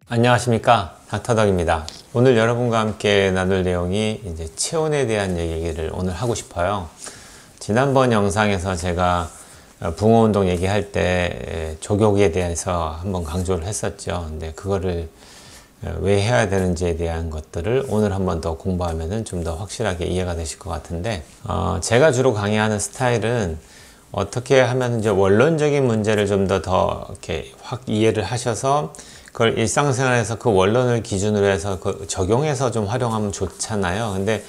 안녕하십니까, 닥터덕입니다. 오늘 여러분과 함께 나눌 내용이 이제 체온에 대한 얘기를 오늘 하고 싶어요. 지난번 영상에서 제가 붕어운동 얘기할 때 족욕에 대해서 한번 강조를 했었죠. 근데 그거를 왜 해야 되는지에 대한 것들을 오늘 한번 더 공부하면 좀 더 확실하게 이해가 되실 것 같은데, 제가 주로 강의하는 스타일은 어떻게 하면 이제 원론적인 문제를 좀 더 이렇게 확 이해를 하셔서 그걸 일상생활에서 그 원론을 기준으로 해서 적용해서 좀 활용하면 좋잖아요. 근데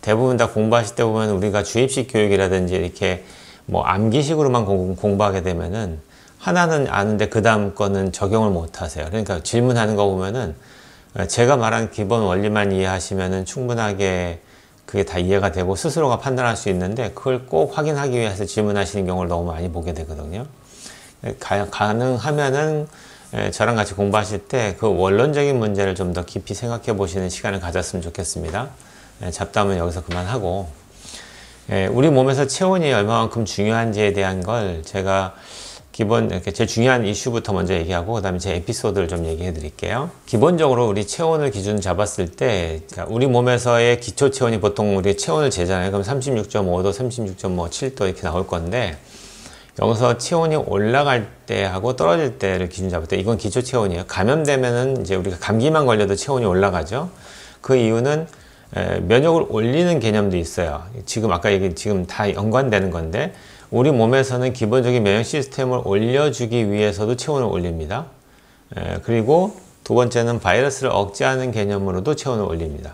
대부분 다 공부하실 때 보면 우리가 주입식 교육이라든지 이렇게 뭐 암기식으로만 공부하게 되면은 하나는 아는데 그 다음 거는 적용을 못 하세요. 그러니까 질문하는 거 보면은 제가 말한 기본 원리만 이해하시면은 충분하게 그게 다 이해가 되고 스스로가 판단할 수 있는데, 그걸 꼭 확인하기 위해서 질문하시는 경우를 너무 많이 보게 되거든요. 가능하면은 저랑 같이 공부하실 때 그 원론적인 문제를 좀 더 깊이 생각해 보시는 시간을 가졌으면 좋겠습니다. 잡담은 여기서 그만하고, 우리 몸에서 체온이 얼마만큼 중요한지에 대한 걸 제가 이렇게 제일 중요한 이슈부터 먼저 얘기하고, 그 다음에 제 에피소드를 좀 얘기해 드릴게요. 기본적으로 우리 체온을 기준 잡았을 때, 우리 몸에서의 기초 체온이 보통 우리 체온을 재잖아요. 그럼 36.5도, 36.7도 이렇게 나올 건데, 여기서 체온이 올라갈 때하고 떨어질 때를 기준 잡을 때, 이건 기초 체온이에요. 감염되면은 이제 우리가 감기만 걸려도 체온이 올라가죠. 그 이유는 면역을 올리는 개념도 있어요. 지금 지금 다 연관되는 건데, 우리 몸에서는 기본적인 면역 시스템을 올려주기 위해서도 체온을 올립니다. 그리고 두 번째는 바이러스를 억제하는 개념으로도 체온을 올립니다.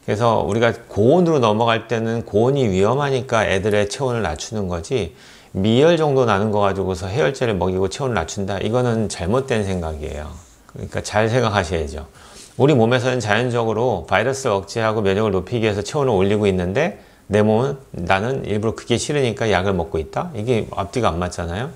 그래서 우리가 고온으로 넘어갈 때는 고온이 위험하니까 애들의 체온을 낮추는 거지, 미열 정도 나는 거 가지고서 해열제를 먹이고 체온을 낮춘다, 이거는 잘못된 생각이에요. 그러니까 잘 생각하셔야죠. 우리 몸에서는 자연적으로 바이러스를 억제하고 면역을 높이기 위해서 체온을 올리고 있는데, 내 몸은 나는 일부러 그게 싫으니까 약을 먹고 있다? 이게 앞뒤가 안 맞잖아요.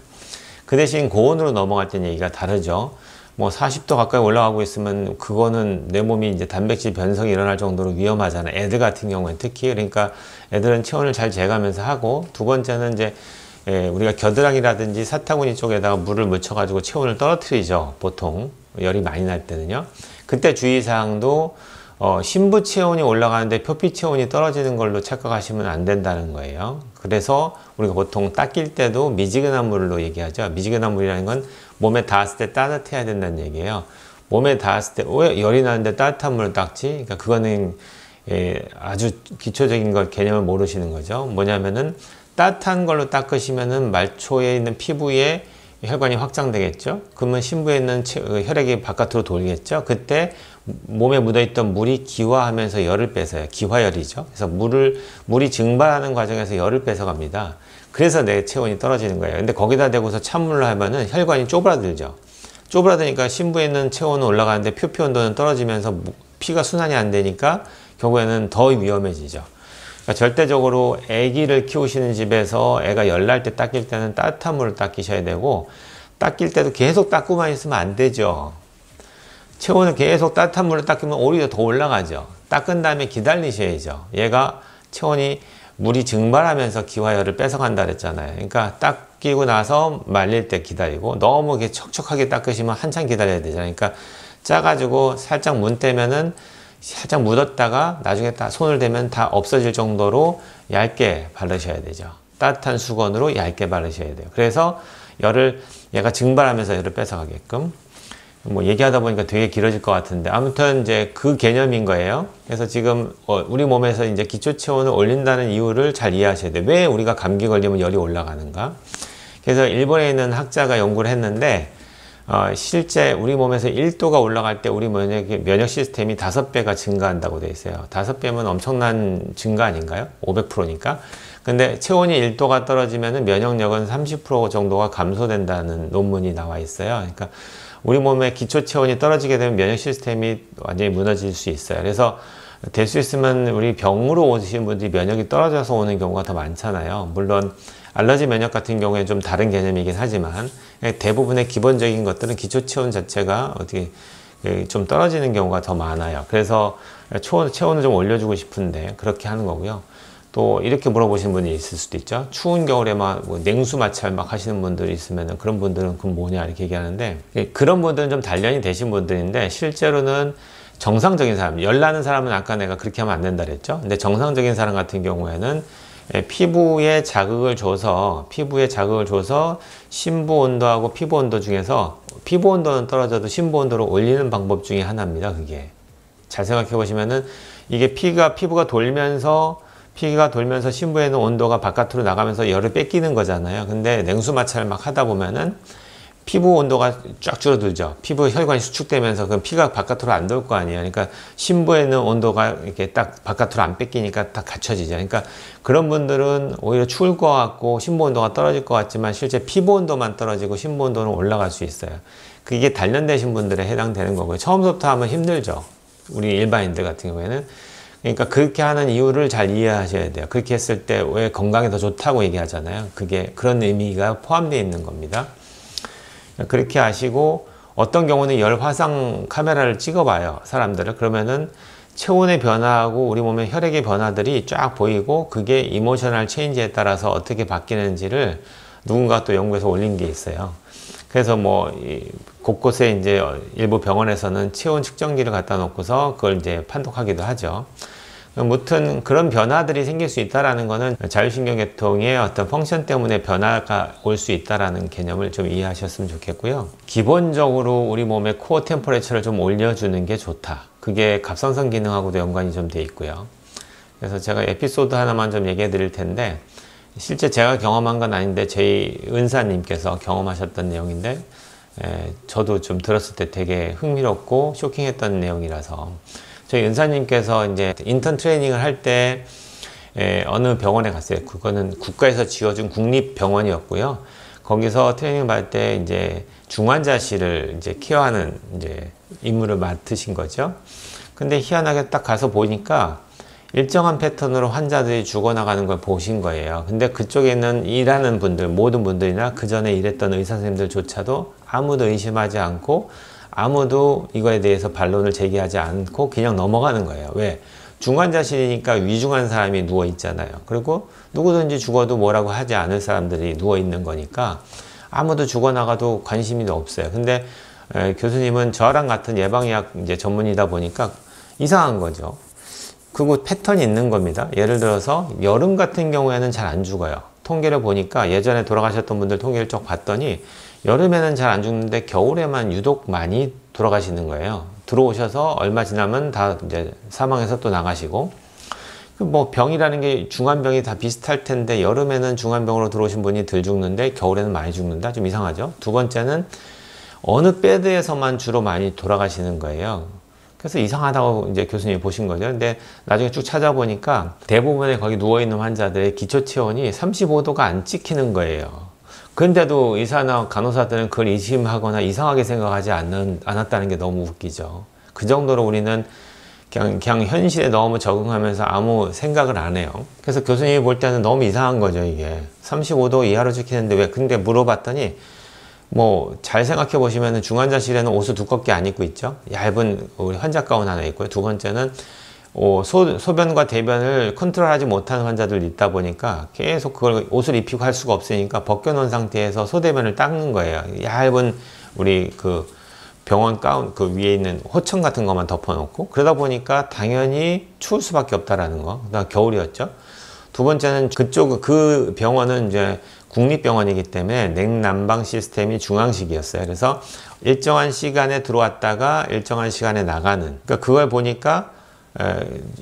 그 대신 고온으로 넘어갈 때는 얘기가 다르죠. 뭐 40도 가까이 올라가고 있으면 그거는 내 몸이 이제 단백질 변성이 일어날 정도로 위험하잖아요. 애들 같은 경우는 특히. 그러니까 애들은 체온을 잘 재가면서 하고, 두 번째는 이제 우리가 겨드랑이라든지 사타구니 쪽에다가 물을 묻혀가지고 체온을 떨어뜨리죠. 보통 열이 많이 날 때는요. 그때 주의사항도 심부 체온이 올라가는데 표피 체온이 떨어지는 걸로 착각하시면 안 된다는 거예요. 그래서 우리가 보통 닦일 때도 미지근한 물로 얘기하죠. 미지근한 물이라는 건 몸에 닿았을 때 따뜻해야 된다는 얘기예요. 몸에 닿았을 때 왜 열이 나는데 따뜻한 물을 닦지? 그러니까 그거는 아주 기초적인 걸 개념을 모르시는 거죠. 뭐냐면은 따뜻한 걸로 닦으시면은 말초에 있는 피부에 혈관이 확장되겠죠. 그러면 심부에 있는 혈액이 바깥으로 돌겠죠. 그때 몸에 묻어있던 물이 기화하면서 열을 뺏어요. 기화열이죠. 그래서 물이 증발하는 과정에서 열을 뺏어갑니다. 그래서 내 체온이 떨어지는 거예요. 근데 거기다 대고서 찬물로 하면은 혈관이 쪼그라들죠. 쪼그라드니까 심부에 있는 체온은 올라가는데 표피 온도는 떨어지면서 피가 순환이 안 되니까 결국에는 더 위험해지죠. 그러니까 절대적으로 아기를 키우시는 집에서 애가 열날 때 닦일 때는 따뜻한 물을 닦이셔야 되고, 닦일 때도 계속 닦고만 있으면 안 되죠. 체온을 계속 따뜻한 물을 닦으면 오히려 더 올라가죠. 닦은 다음에 기다리셔야죠. 얘가 물이 증발하면서 기화열을 뺏어간다 그랬잖아요. 그러니까 닦이고 나서 말릴 때 기다리고, 너무 이렇게 척척하게 닦으시면 한참 기다려야 되잖아요. 그러니까 짜가지고 살짝 문 떼면은 살짝 묻었다가 나중에 손을 대면 다 없어질 정도로 얇게 바르셔야 되죠. 따뜻한 수건으로 얇게 바르셔야 돼요. 그래서 얘가 증발하면서 열을 뺏어가게끔. 뭐 얘기하다 보니까 되게 길어질 것 같은데, 아무튼 이제 그 개념인 거예요. 그래서 지금 우리 몸에서 이제 기초 체온을 올린다는 이유를 잘 이해하셔야 돼요. 왜 우리가 감기 걸리면 열이 올라가는가? 그래서 일본에 있는 학자가 연구를 했는데, 실제 우리 몸에서 1도가 올라갈 때 우리 면역 시스템이 5배가 증가한다고 되어 있어요. 5배면 엄청난 증가 아닌가요? 500%니까. 근데 체온이 1도가 떨어지면 면역력은 30% 정도가 감소된다는 논문이 나와 있어요. 그러니까 우리 몸의 기초 체온이 떨어지게 되면 면역 시스템이 완전히 무너질 수 있어요. 그래서 될 수 있으면 우리 병으로 오신 분들이 면역이 떨어져서 오는 경우가 더 많잖아요. 물론 알러지 면역 같은 경우에 좀 다른 개념이긴 하지만 대부분의 기본적인 것들은 기초 체온 자체가 어떻게 좀 떨어지는 경우가 더 많아요. 그래서 체온을 좀 올려주고 싶은데 그렇게 하는 거고요. 또 이렇게 물어보시는 분이 있을 수도 있죠. 추운 겨울에 뭐 냉수 마찰 막 하시는 분들이 있으면 그런 분들은 그럼 뭐냐 이렇게 얘기하는데, 그런 분들은 좀 단련이 되신 분들인데 실제로는 정상적인 사람, 열 나는 사람은 아까 내가 그렇게 하면 안 된다 그랬죠. 근데 정상적인 사람 같은 경우에는 피부에 자극을 줘서 심부 온도하고 피부 온도 중에서 피부 온도는 떨어져도 심부 온도를 올리는 방법 중에 하나입니다. 그게 잘 생각해 보시면은 이게 피부가 돌면서 심부에 있는 온도가 바깥으로 나가면서 열을 뺏기는 거잖아요. 근데 냉수 마찰을 막 하다 보면은 피부 온도가 쫙 줄어들죠. 피부 혈관이 수축되면서 그 피가 바깥으로 안 돌 거 아니에요. 그러니까 심부에 있는 온도가 이렇게 딱 바깥으로 안 뺏기니까 딱 갖춰지죠. 그러니까 그런 분들은 오히려 추울 것 같고 심부 온도가 떨어질 것 같지만 실제 피부 온도만 떨어지고 심부 온도는 올라갈 수 있어요. 그게 단련되신 분들에 해당되는 거고요. 처음부터 하면 힘들죠. 우리 일반인들 같은 경우에는. 그러니까 그렇게 하는 이유를 잘 이해하셔야 돼요. 그렇게 했을 때 왜 건강에 더 좋다고 얘기하잖아요. 그게 그런 의미가 포함되어 있는 겁니다. 그렇게 하시고, 어떤 경우는 열 화상 카메라를 찍어봐요. 사람들을. 그러면은 체온의 변화하고 우리 몸의 혈액의 변화들이 쫙 보이고, 그게 이모셔널 체인지에 따라서 어떻게 바뀌는지를 누군가 또 연구해서 올린 게 있어요. 그래서 뭐 곳곳에 이제 일부 병원에서는 체온 측정기를 갖다 놓고서 그걸 이제 판독하기도 하죠. 무튼 그런 변화들이 생길 수 있다는 것은 자율신경계통의 어떤 펑션 때문에 변화가 올 수 있다는 개념을 좀 이해하셨으면 좋겠고요. 기본적으로 우리 몸의 코어 템퍼레처를 좀 올려주는 게 좋다. 그게 갑상선 기능하고도 연관이 좀 돼 있고요. 그래서 제가 에피소드 하나만 좀 얘기해 드릴 텐데, 실제 제가 경험한 건 아닌데 저희 은사님께서 경험하셨던 내용인데, 저도 좀 들었을 때 되게 흥미롭고 쇼킹했던 내용이라서, 저희 은사님께서 이제 인턴 트레이닝을 할 때 어느 병원에 갔어요. 그거는 국가에서 지어준 국립병원이었고요. 거기서 트레이닝 받을 때 이제 중환자실을 이제 케어하는 이제 임무를 맡으신 거죠. 근데 희한하게 딱 가서 보니까 일정한 패턴으로 환자들이 죽어나가는 걸 보신 거예요. 근데 그쪽에 있는 일하는 분들, 모든 분들이나 그 전에 일했던 의사 선생님들조차도 아무도 의심하지 않고 아무도 이거에 대해서 반론을 제기하지 않고 그냥 넘어가는 거예요. 왜? 중환자실이니까 위중한 사람이 누워 있잖아요. 그리고 누구든지 죽어도 뭐라고 하지 않을 사람들이 누워 있는 거니까 아무도 죽어나가도 관심이 없어요. 근데 교수님은 저랑 같은 예방의학 이제 전문이다 보니까 이상한 거죠. 그리고 패턴이 있는 겁니다. 예를 들어서 여름 같은 경우에는 잘 안 죽어요. 통계를 보니까 예전에 돌아가셨던 분들 통계를 쭉 봤더니 여름에는 잘 안 죽는데 겨울에만 유독 많이 돌아가시는 거예요. 들어오셔서 얼마 지나면 다 이제 사망해서 또 나가시고, 뭐 병이라는 게 중환병이 다 비슷할 텐데 여름에는 중환병으로 들어오신 분이 덜 죽는데 겨울에는 많이 죽는다? 좀 이상하죠. 두 번째는 어느 배드에서만 주로 많이 돌아가시는 거예요. 그래서 이상하다고 이제 교수님이 보신 거죠. 근데 나중에 쭉 찾아보니까 대부분의 거기 누워있는 환자들의 기초 체온이 35도가 안 찍히는 거예요. 근데도 의사나 간호사들은 그걸 의심하거나 이상하게 생각하지 않았다는 게 너무 웃기죠. 그 정도로 우리는 그냥 현실에 너무 적응하면서 아무 생각을 안 해요. 그래서 교수님이 볼 때는 너무 이상한 거죠, 이게. 35도 이하로 찍히는데 왜? 근데 물어봤더니 뭐 잘 생각해 보시면 중환자실에는 옷을 두껍게 안 입고 있죠. 얇은 우리 환자 가운 하나 있고요. 두 번째는 소변과 대변을 컨트롤하지 못하는 환자들이 있다 보니까 계속 그걸 옷을 입히고 할 수가 없으니까 벗겨놓은 상태에서 소대변을 닦는 거예요. 얇은 우리 그 병원 가운 그 위에 있는 호청 같은 것만 덮어놓고, 그러다 보니까 당연히 추울 수밖에 없다라는 거. 그다음 겨울이었죠. 두 번째는 그 병원은 이제 국립병원이기 때문에 냉난방 시스템이 중앙식이었어요. 그래서 일정한 시간에 들어왔다가 일정한 시간에 나가는. 그러니까 그걸 보니까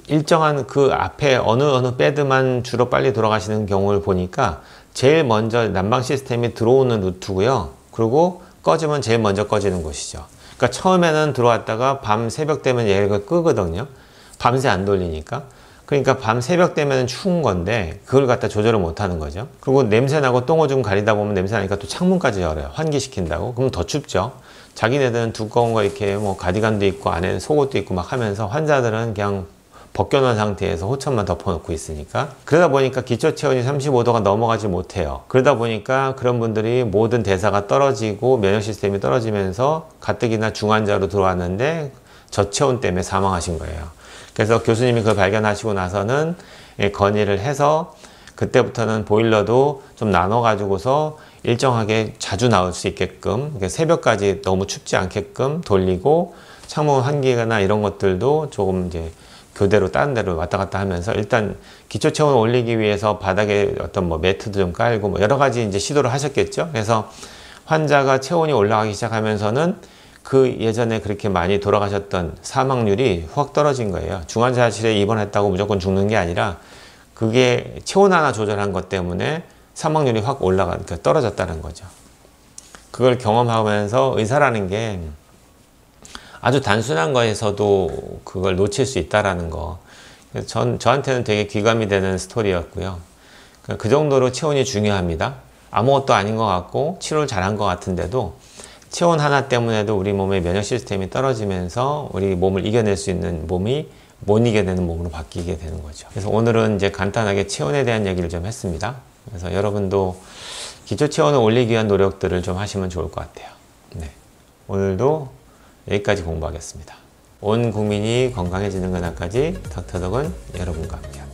일정한 그 앞에 어느 배드만 주로 빨리 돌아가시는 경우를 보니까 제일 먼저 난방 시스템이 들어오는 루트고요. 그리고 꺼지면 제일 먼저 꺼지는 곳이죠. 그러니까 처음에는 들어왔다가 밤 새벽 되면 얘가 끄거든요. 밤새 안 돌리니까. 그러니까 밤 새벽 되면 추운 건데 그걸 갖다 조절을 못 하는 거죠. 그리고 냄새나고 똥오줌 가리다 보면 냄새나니까 또 창문까지 열어요. 환기시킨다고. 그럼 더 춥죠. 자기네들은 두꺼운 거 이렇게 뭐 가디건도 있고 안에 속옷도 있고 막 하면서 환자들은 그냥 벗겨놓은 상태에서 호천만 덮어놓고 있으니까. 그러다 보니까 기초 체온이 35도가 넘어가지 못해요. 그러다 보니까 그런 분들이 모든 대사가 떨어지고 면역 시스템이 떨어지면서 가뜩이나 중환자로 들어왔는데 저체온 때문에 사망하신 거예요. 그래서 교수님이 그걸 발견하시고 나서는 건의를 해서 그때부터는 보일러도 좀 나눠 가지고서 일정하게 자주 나올 수 있게끔 새벽까지 너무 춥지 않게끔 돌리고 창문 환기나 이런 것들도 조금 이제 교대로 다른 데로 왔다 갔다 하면서 일단 기초 체온을 올리기 위해서 바닥에 어떤 뭐 매트도 좀 깔고 뭐 여러 가지 이제 시도를 하셨겠죠. 그래서 환자가 체온이 올라가기 시작하면서는 그 예전에 그렇게 많이 돌아가셨던 사망률이 확 떨어진 거예요. 중환자실에 입원했다고 무조건 죽는 게 아니라 그게 체온 하나 조절한 것 때문에 사망률이 확 그러니까 떨어졌다는 거죠. 그걸 경험하면서 의사라는 게 아주 단순한 거에서도 그걸 놓칠 수 있다라는 거. 그래서 저한테는 되게 귀감이 되는 스토리였고요. 그 정도로 체온이 중요합니다. 아무것도 아닌 것 같고 치료를 잘한 것 같은데도 체온 하나 때문에도 우리 몸의 면역 시스템이 떨어지면서 우리 몸을 이겨낼 수 있는 몸이 못 이겨내는 몸으로 바뀌게 되는 거죠. 그래서 오늘은 이제 간단하게 체온에 대한 얘기를 좀 했습니다. 그래서 여러분도 기초 체온을 올리기 위한 노력들을 좀 하시면 좋을 것 같아요. 네. 오늘도 여기까지 공부하겠습니다. 온 국민이 건강해지는 그날까지 닥터덕은 여러분과 함께합니다.